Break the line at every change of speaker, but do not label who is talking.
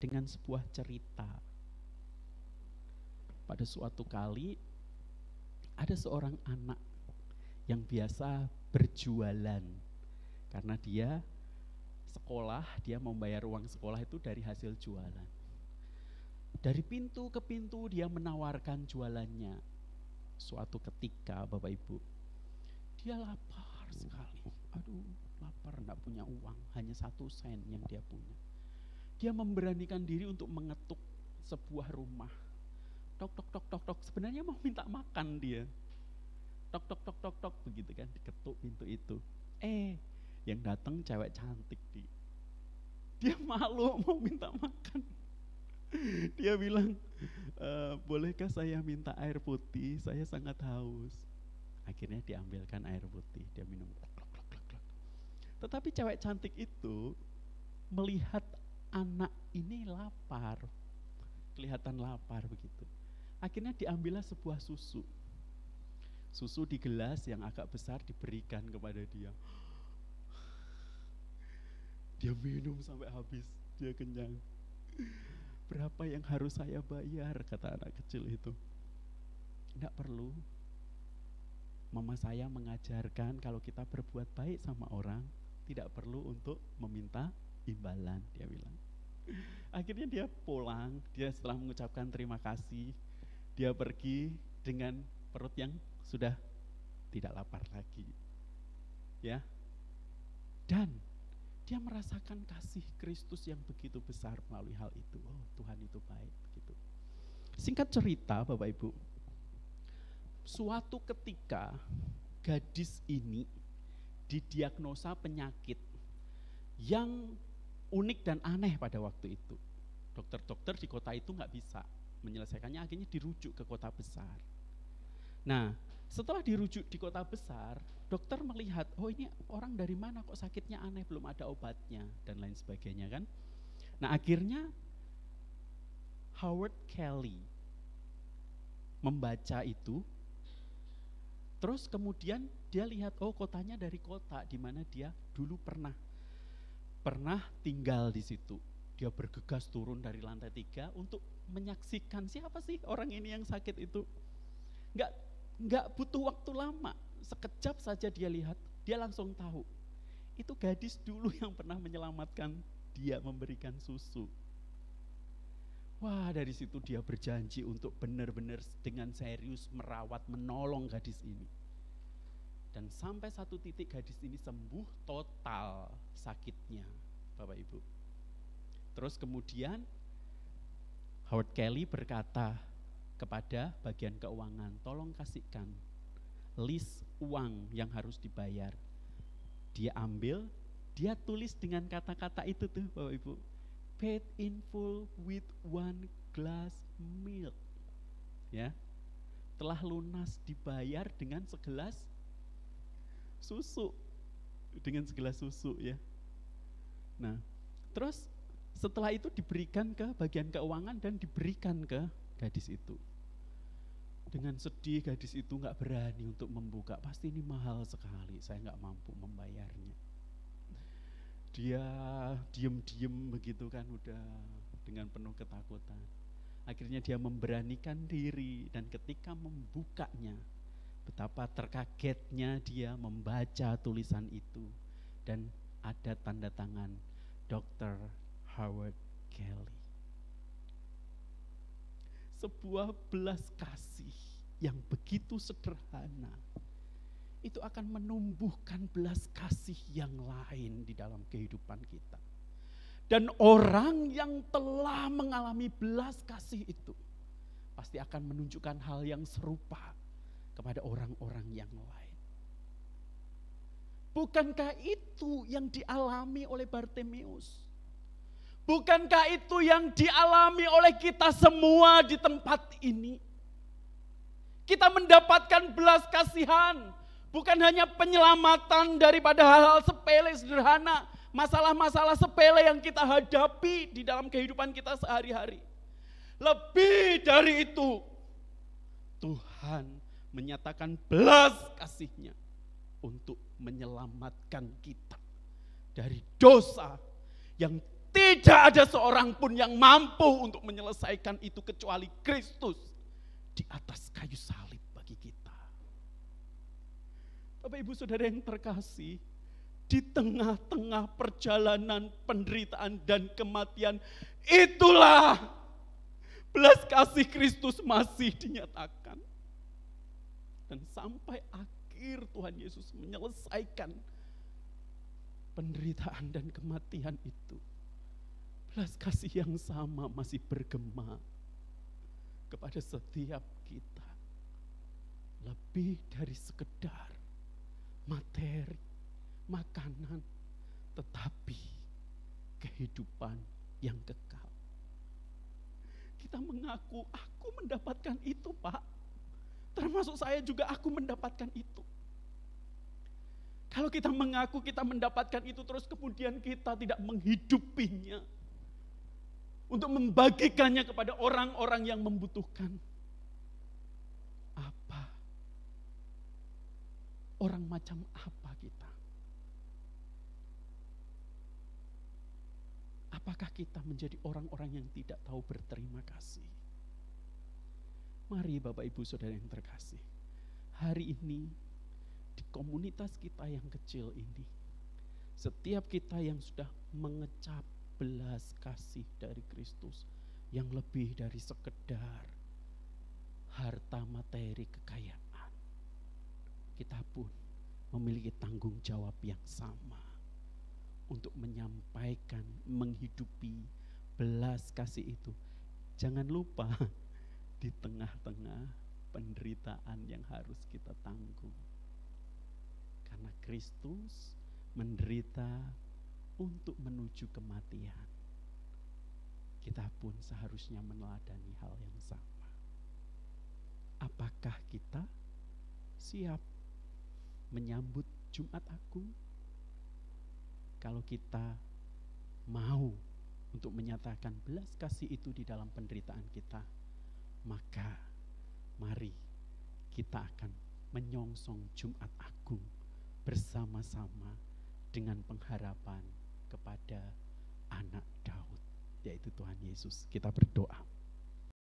dengan sebuah cerita. Pada suatu kali ada seorang anak yang biasa berjualan karena dia sekolah, dia membayar uang sekolah itu dari hasil jualan. Dari pintu ke pintu dia menawarkan jualannya. Suatu ketika Bapak Ibu, dia lapar sekali. Aduh, lapar, enggak punya uang, hanya 1 sen yang dia punya. Dia memberanikan diri untuk mengetuk sebuah rumah. Tok tok tok tok tok, sebenarnya mau minta makan dia. Tok tok tok tok tok begitu kan, diketuk pintu itu. Yang datang cewek cantik dia malu mau minta makan. Dia bilang, bolehkah saya minta air putih? Saya sangat haus. Akhirnya diambilkan air putih, dia minum. Tetapi cewek cantik itu melihat anak ini lapar, kelihatan lapar begitu. Akhirnya diambillah sebuah susu. Susu di gelas yang agak besar diberikan kepada dia. Dia minum sampai habis, dia kenyang. Berapa yang harus saya bayar, kata anak kecil itu. Enggak perlu. Mama saya mengajarkan kalau kita berbuat baik sama orang, tidak perlu untuk meminta imbalan, dia bilang. Akhirnya dia pulang, dia setelah mengucapkan terima kasih, dia pergi dengan perut yang sudah tidak lapar lagi. Ya. Dan dia merasakan kasih Kristus yang begitu besar melalui hal itu. Oh, Tuhan itu baik begitu. Singkat cerita Bapak Ibu, suatu ketika gadis ini didiagnosa penyakit yang unik dan aneh pada waktu itu. Dokter-dokter di kota itu nggak bisa menyelesaikannya, akhirnya dirujuk ke kota besar. Nah, setelah dirujuk di kota besar, dokter melihat, oh ini orang dari mana kok sakitnya aneh, belum ada obatnya dan lain sebagainya kan. Nah, akhirnya Howard Kelly membaca itu. Terus kemudian dia lihat, oh kotanya dari kota di mana dia dulu pernah tinggal di situ. Dia bergegas turun dari lantai 3 untuk menyaksikan siapa sih orang ini yang sakit itu. Enggak butuh waktu lama, sekejap saja dia lihat, dia langsung tahu. Itu gadis dulu yang pernah menyelamatkan dia, memberikan susu. Wah, dari situ dia berjanji untuk benar-benar dengan serius merawat, menolong gadis ini. Dan sampai satu titik gadis ini sembuh total sakitnya, Bapak Ibu. Terus kemudian Howard Kelly berkata kepada bagian keuangan, tolong kasihkan list uang yang harus dibayar. Dia ambil, dia tulis dengan kata-kata itu tuh Bapak Ibu, paid in full with 1 glass milk. Ya, telah lunas dibayar dengan segelas susu. Dengan segelas susu ya. Nah, terus setelah itu diberikan ke bagian keuangan dan diberikan ke gadis itu. Dengan sedih gadis itu gak berani untuk membuka, pasti ini mahal sekali, saya gak mampu membayarnya. Dia diem-diem begitu kan, udah dengan penuh ketakutan. Akhirnya dia memberanikan diri, dan ketika membukanya, betapa terkagetnya dia membaca tulisan itu. Dan ada tanda tangan Dr. Howard Kelly. Sebuah belas kasih yang begitu sederhana itu akan menumbuhkan belas kasih yang lain di dalam kehidupan kita. Dan orang yang telah mengalami belas kasih itu pasti akan menunjukkan hal yang serupa kepada orang-orang yang lain. Bukankah itu yang dialami oleh Bartimeus? Bukankah itu yang dialami oleh kita semua di tempat ini? Kita mendapatkan belas kasihan, bukan hanya penyelamatan daripada hal-hal sepele sederhana, masalah-masalah sepele yang kita hadapi di dalam kehidupan kita sehari-hari. Lebih dari itu, Tuhan menyatakan belas kasih-Nya untuk menyelamatkan kita dari dosa yang Tidak ada seorang pun yang mampu untuk menyelesaikan itu kecuali Kristus di atas kayu salib bagi kita. Bapak Ibu Saudara yang terkasih, di tengah-tengah perjalanan penderitaan dan kematian, itulah belas kasih Kristus masih dinyatakan. Dan sampai akhir Tuhan Yesus menyelesaikan penderitaan dan kematian itu, belas kasih yang sama masih bergema kepada setiap kita. Lebih dari sekedar materi, makanan, tetapi kehidupan yang kekal. Kita mengaku, aku mendapatkan itu, Pak. Termasuk saya juga, aku mendapatkan itu. Kalau kita mengaku kita mendapatkan itu, terus kemudian kita tidak menghidupinya untuk membagikannya kepada orang-orang yang membutuhkan. Apa? Orang macam apa kita? Apakah kita menjadi orang-orang yang tidak tahu berterima kasih? Mari Bapak Ibu Saudara yang terkasih, hari ini di komunitas kita yang kecil ini, setiap kita yang sudah mengecap belas kasih dari Kristus yang lebih dari sekedar harta materi kekayaan, kita pun memiliki tanggung jawab yang sama untuk menyampaikan, menghidupi belas kasih itu. Jangan lupa di tengah-tengah penderitaan yang harus kita tanggung. Karena Kristus menderita untuk menuju kematian. Kita pun seharusnya meneladani hal yang sama. Apakah kita siap menyambut Jumat Agung? Kalau kita mau untuk menyatakan belas kasih itu di dalam penderitaan kita, maka mari kita akan menyongsong Jumat Agung bersama-sama dengan pengharapan kepada anak Daud, yaitu Tuhan Yesus. Kita berdoa.